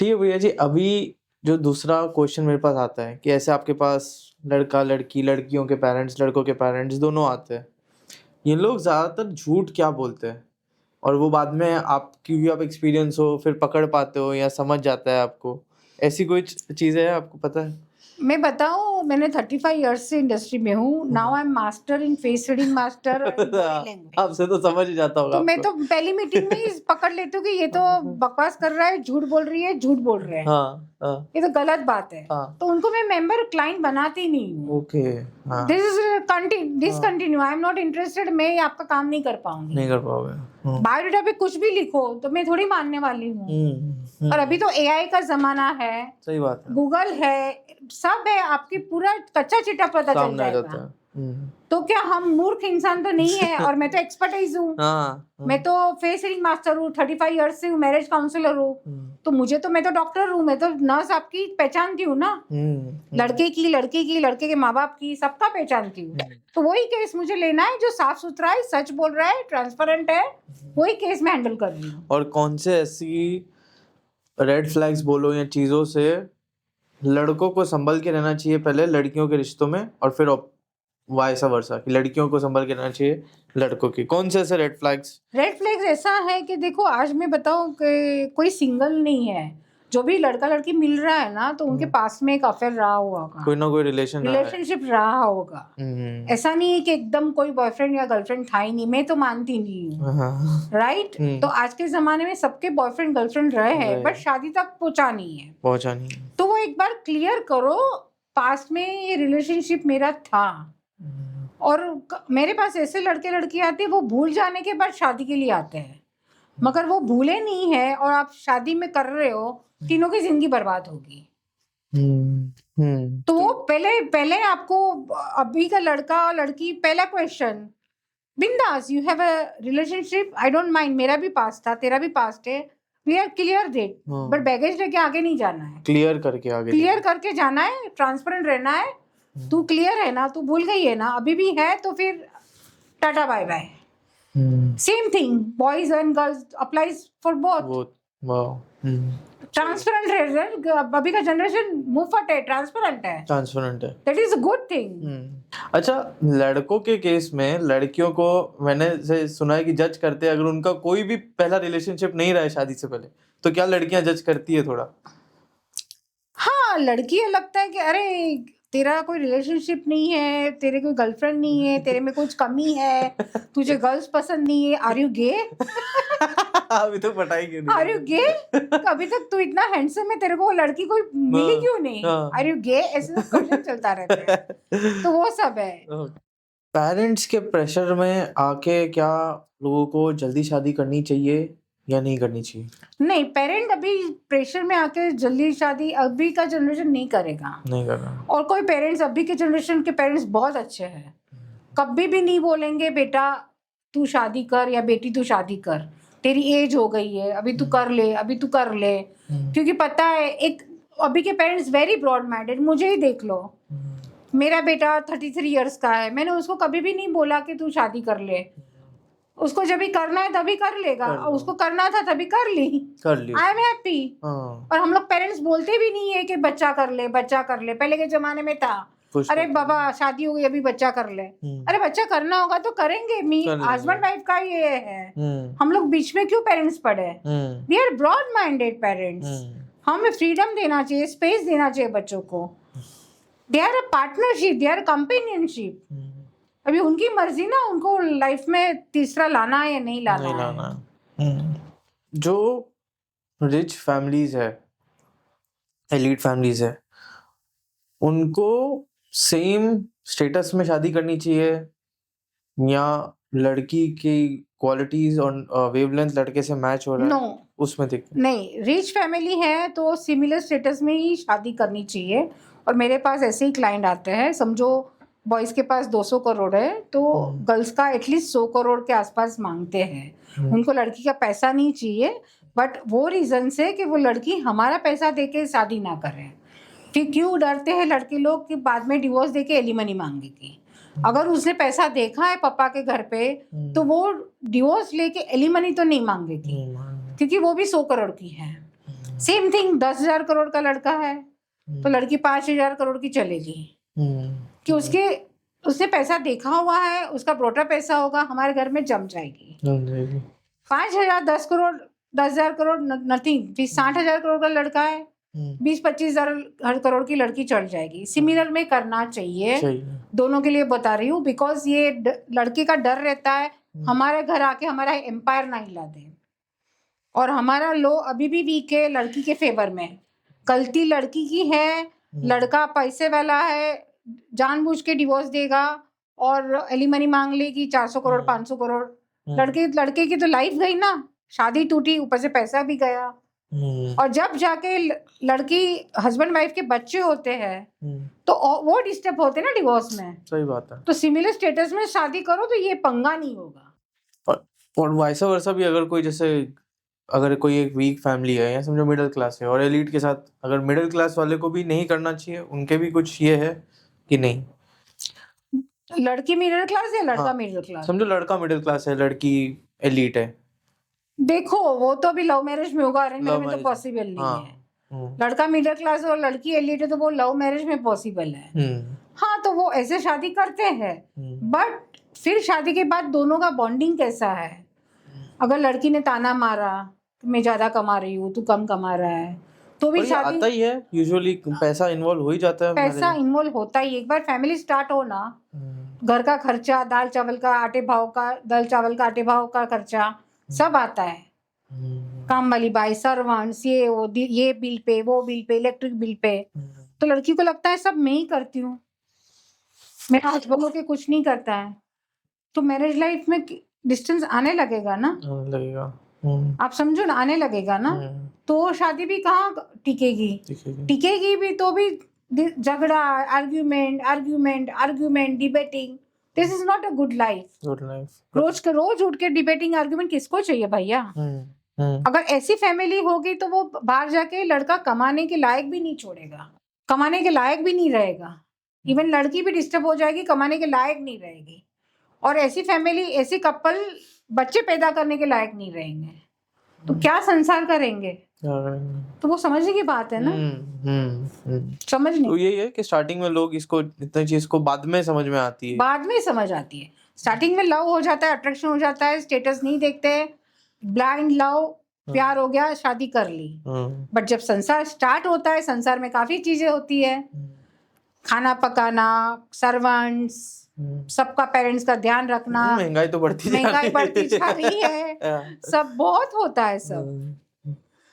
ठीक है भैया जी, अभी जो दूसरा क्वेश्चन मेरे पास आता है कि ऐसे आपके पास लड़का लड़की, लड़कियों के पेरेंट्स, लड़कों के पेरेंट्स दोनों आते हैं, ये लोग ज्यादातर झूठ क्या बोलते हैं? और वो बाद में आप, क्योंकि आप एक्सपीरियंस हो, फिर पकड़ पाते हो या समझ जाता है आपको, ऐसी कोई चीजें है आपको पता है? मैं बताऊं, मैंने 35 इयर्स से इंडस्ट्री में हूँ। Now I am master in face reading master आपसे तो समझ ही जाता होगा तो मैं आपको। तो पहली मीटिंग में ही पकड़ लेती हूँ कि ये तो बकवास कर रहा है, झूठ बोल रही है, झूठ बोल रहे हैं, हाँ ये तो गलत बात है। हाँ तो उनको मैं मेंबर क्लाइंट बनाती नहीं हूँ। ओके। हाँ this is discontinue, I am not interested, मैं आपका काम नहीं कर पाऊंगी। नहीं कर पाओगे। बायोडाटा पे कुछ भी लिखो तो मैं थोड़ी मानने वाली हूँ। और अभी तो एआई का जमाना है, सही बात है, गूगल है, सब है, आपकी पूरा कच्चा चिट्टा पता चल सामने आ जाता जाएगा। है। तो क्या हम मूर्ख इंसान तो नहीं है? और मैं तो एक्सपर्टाइज हूँ, मैं तो फेस रीडिंग मास्टर हूँ, 35 इयर्स से हूँ, मैरिज काउंसलर हूँ, तो मैं तो डॉक्टर हूँ, मैं तो नर्स आपकी पहचानती हूँ ना, लड़के की, लड़की की, लड़के के माँ बाप की, सबका पहचानती हूँ। तो वही केस मुझे लेना है जो साफ सुथरा है, सच बोल रहा है, ट्रांसपेरेंट है, वही केस मैं हैंडल कर रही हूँ। और कौन से ऐसी रेड फ्लैग्स बोलो या चीजों से लड़कों को संभल के रहना चाहिए पहले लड़कियों के रिश्तों में, और फिर वाइसा वर्सा कि लड़कियों को संभल के रहना चाहिए लड़कों की? कौन से ऐसे रेड फ्लैग्स ऐसा है कि देखो, आज मैं बताऊं कि कोई सिंगल नहीं है, जो भी लड़का लड़की मिल रहा है ना, तो उनके पास में एक अफेयर रहा होगा, कोई ना कोई रिलेशनशिप रहा होगा। ऐसा नहीं है कि एकदम कोई बॉयफ्रेंड या गर्लफ्रेंड था ही नहीं, मैं तो मानती नहीं हूँ, राइट? तो आज के जमाने में सबके बॉयफ्रेंड गर्लफ्रेंड रहे हैं, बट शादी तक पहुंचा नहीं है। तो वो एक बार क्लियर करो, पास्ट में ये रिलेशनशिप मेरा था। और मेरे पास ऐसे लड़के लड़की आते हैं, वो भूल जाने के बाद शादी के लिए आते हैं, मगर वो भूले नहीं है और आप शादी में कर रहे हो, तीनों की जिंदगी बर्बाद होगी। तो वो पहले आपको, अभी का लड़का और लड़की, पहला क्वेश्चन, बिंदास, you have a relationship, I don't mind, मेरा भी पास्ट था, तेरा भी पास्ट है, we are clear that, but baggage लेके आगे नहीं जाना है, क्लियर करके जाना है, ट्रांसपेरेंट रहना है। तू क्लियर है ना, तू भूल गई है ना, अभी भी है तो फिर टाटा bye bye. Same thing, boys and girls applies for both. Transparent रहे, अभी का जनरेशन मुफ्त है, ट्रांसपेरेंट है, that is a good thing. अच्छा, लड़कों के केस में लड़कियों को मैंने से सुना है कि जज करते हैं, अगर उनका कोई भी पहला रिलेशनशिप नहीं रहा है शादी से पहले, तो क्या लड़कियां जज करती है थोड़ा? हाँ, लड़की लगता है कि अरे तेरा कोई रिलेशनशिप नहीं है, तेरे कोई गर्लफ्रेंड नहीं है, तेरे में कुछ कमी है, तुझे गर्ल्स पसंद नहीं है, आर यू गे? अभी तो पटाई क्यों नहीं? आर यू गे? अभी तक तू इतना हैंडसम है, तेरे को लड़की कोई मिली क्यों नहीं? आर यू गे? ऐसे सब क्वेश्चन चलता रहता है। तो वो सब है। पेरेंट्स के प्रेशर में आके क्या लोगों को जल्दी शादी करनी चाहिए या नहीं करनी चाहिए? नहीं, पेरेंट अभी प्रेशर में आके जल्दी शादी अभी का जनरेशन नहीं करेगा। और कोई पेरेंट्स, अभी के जनरेशन के पेरेंट्स बहुत अच्छे हैं, कभी भी नहीं बोलेंगे बेटा तू शादी कर या बेटी तू शादी कर, तेरी एज हो गई है, अभी तू कर ले, क्योंकि पता है, एक अभी के पेरेंट्स वेरी ब्रॉड माइंडेड। मुझे ही देख लो, मेरा बेटा 33 इयर्स का है, मैंने उसको कभी भी नहीं बोला कि तू शादी कर ले, उसको जब भी करना है तभी कर लेगा, उसको करना था तभी कर ली, आई एम हैप्पी। और हम लोग पेरेंट्स बोलते भी नहीं है कि बच्चा कर ले। पहले के जमाने में था, अरे बाबा शादी हो गई अभी बच्चा कर ले, अरे बच्चा करना होगा तो करेंगे, हस्बैंड वाइफ का ये है, हम लोग बीच में क्यों पेरेंट्स पड़े? We are broad minded parents, हमें फ्रीडम देना चाहिए, स्पेस देना चाहिए बच्चों को। They are a partnership, they are companionship. अभी उनकी मर्जी ना, उनको लाइफ में तीसरा लाना है या नहीं लाना है। जो रिच फैमिलीज है, एलीट फैमिलीज है, उनको सेम स्टेटस में शादी करनी चाहिए या लड़की की क्वालिटीज और वेवलेंथ लड़के से मैच हो रहा है उसमें दिक्कत? नहीं, रिच फैमिली है तो सिमिलर स्टेटस में ही शादी करनी चाहिए। और मेरे पास ऐसे ही क्लाइंट आते हैं, समझो बॉयज के पास 200 करोड़ है तो गर्ल्स का एटलीस्ट 100 करोड़ के आसपास मांगते हैं। उनको लड़की का पैसा नहीं चाहिए, बट वो रीजन से कि वो लड़की हमारा पैसा देके शादी ना करे। फिर क्यों डरते हैं लड़के लोग कि बाद में डिवोर्स देके एलिमनी मांगेगी। अगर उसने पैसा देखा है पापा के घर पे तो वो डिवोर्स लेके एलिमनी तो नहीं मांगेगी, क्योंकि वो भी 100 करोड़ की है। सेम थिंग 10,000 करोड़ का लड़का है तो लड़की 5,000 करोड़ की चलेगी कि उसने पैसा देखा हुआ है, उसका ब्रोटा पैसा होगा, हमारे घर में जम जाएगी। 5,000 10,000 करोड़ नथिंग। 60,000 करोड़ का लड़का है 20-25,000 करोड़ की लड़की चढ़ जाएगी। सिमिलर में करना चाहिए दोनों के लिए बता रही हूँ, बिकॉज ये लड़के का डर रहता है हमारे घर आके हमारा एम्पायर ना हिला दे, और हमारा लो अभी भी वीक है लड़की के फेवर में। गलती लड़की की है, लड़का पैसे वाला है, जानबूझ के डिवोर्स देगा और एलिमनी मांग लेगी 400 करोड़ 500 करोड़। लड़के की तो लाइफ गई ना, शादी टूटी, ऊपर से पैसा भी गया। और जब जाके लड़की हस्बैंड वाइफ के बच्चे होते हैं तो वो डिस्टर्ब होते हैं ना डिवोर्स में। सही बात है। तो सिमिलर स्टेटस में शादी करो तो ये पंगा नहीं होगा। और वाइसा वर्सा भी, अगर कोई जैसे अगर कोई एक वीक फैमिली है या समझो मिडिल क्लास है और एलीट के साथ, अगर मिडिल क्लास वाले को भी नहीं करना चाहिए, उनके भी कुछ ये है कि नहीं? लड़की मिडिल क्लास या लड़का मिडिल क्लास? समझो लड़का मिडिल क्लास है, लड़की एलीट है। देखो वो तो अभी लव मैरिज में होगा, अरेंज मैरिज में तो पॉसिबल नहीं है। लड़का मिडिल क्लास और लड़की एलीट है तो वो लव मैरिज में पॉसिबल है। हाँ, तो वो ऐसे शादी करते हैं, बट फिर शादी के बाद दोनों का बॉन्डिंग कैसा है? अगर लड़की ने ताना मारा मैं ज्यादा कमा रही हूँ, तू कम कमा रहा है, तो भी शादी आता ही है। यूजुअली पैसा इन्वॉल्व हो ही जाता है, पैसा इन्वॉल्व होता ही। एक बार फैमिली स्टार्ट हो ना, घर का खर्चा, दाल चावल का आटे भाव का खर्चा सब आता है। काम वाली बाई, सर्वेंट्स, ये बिल पे, वो bill pay, electric bill pay, तो लड़की को लगता है सब मैं ही करती हूँ, मेरा हस्बैंड के कुछ नहीं करता है। तो मैरिज लाइफ में डिस्टेंस आने लगेगा ना, आप समझो ना, आने लगेगा ना। तो शादी भी कहाँ टिकेगी भी तो भी झगड़ा, argument, debating. This is not a good life. रोज उठ के डिबेटिंग, आर्ग्यूमेंट किसको चाहिए भैया? अगर ऐसी फैमिली होगी तो वो बाहर जाके लड़का कमाने के लायक भी नहीं छोड़ेगा, कमाने के लायक भी नहीं रहेगा। इवन लड़की भी डिस्टर्ब हो जाएगी, कमाने के लायक नहीं रहेगी। और ऐसी फैमिली, ऐसी कपल बच्चे पैदा करने के लायक नहीं रहेंगे, तो क्या संसार करेंगे? तो वो समझने की बात है ना। समझने तो यही है कि स्टार्टिंग में लोग इसको, इतनी चीज को बाद में समझ में आती है, स्टार्टिंग में लव हो जाता है, अट्रैक्शन हो जाता है, स्टेटस नहीं देखते, ब्लाइंड लव, प्यार हो गया, शादी कर ली। बट जब संसार स्टार्ट होता है, संसार में काफी चीजें होती है, खाना पकाना, सर्वेंट्स, सबका पेरेंट्स का ध्यान रखना, महंगाई बढ़ती जा रही है सब बहुत होता है सब।